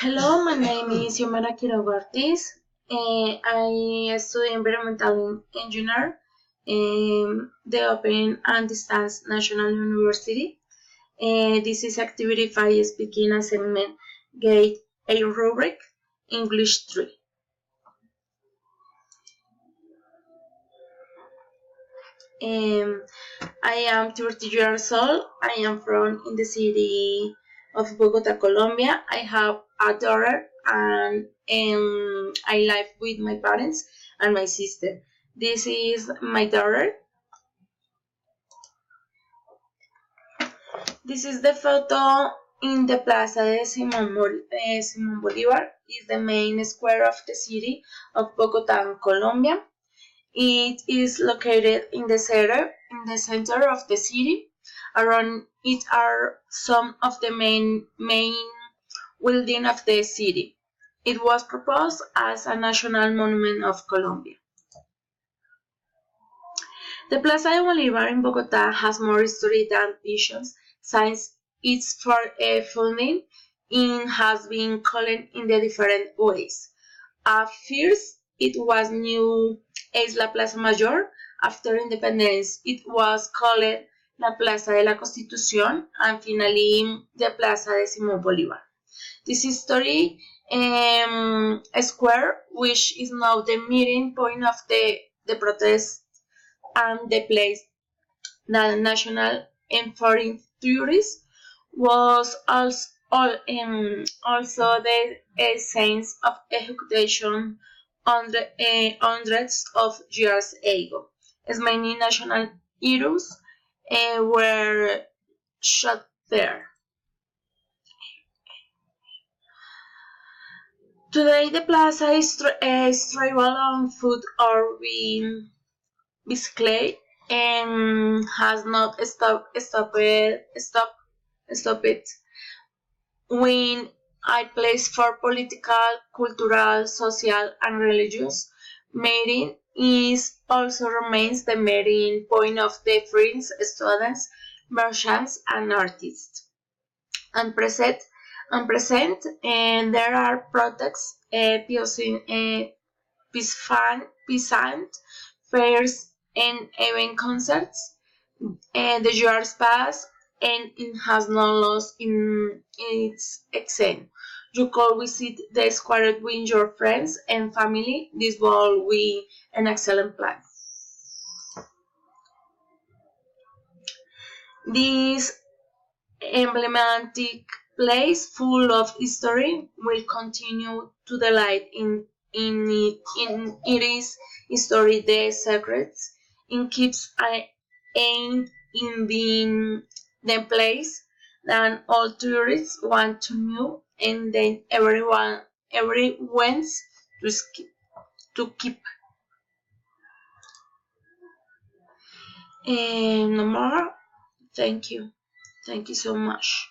Hello, my name is Yomara Quiroga Ortiz. I study environmental engineer in the Open and Distance National University. This is activity 5 speaking assignment gate A rubric English 3. I am 30 years old. I am from in the city of Bogota, Colombia. I have a daughter and I live with my parents and my sister. This is my daughter. This is the photo in the Plaza de Simón Bolívar. Is the main square of the city of Bogota, Colombia. It is located in the center of the city. Around it are some of the main buildings of the city. It was proposed as a national monument of Colombia. The Plaza de Bolívar in Bogota has more history than visions since its founding. It has been called in the different ways. At first, it was known as La Plaza Mayor. After independence, it was called La Plaza de la Constitución and finally the Plaza de Simón Bolívar. This history square, which is now the meeting point of the protest and the place that national and foreign tourists, was also the scenes of execution hundreds of years ago, as many national heroes were shot there. Today, the plaza is travel on foot or bicycle and has not stopped when a place for political, cultural, social, and religious meeting is also remains the meeting point of different students, merchants, and artists. And present, and there are products, peasant fairs, and even concerts. And the years pass, and it has not lost in its extent. You could visit the square with your friends and family. This will be an excellent plan. This emblematic place full of history will continue to delight in its history, the secrets. It keeps aim in being the place that all tourists want to know, and then everyone wants to keep. And no more. Thank you so much.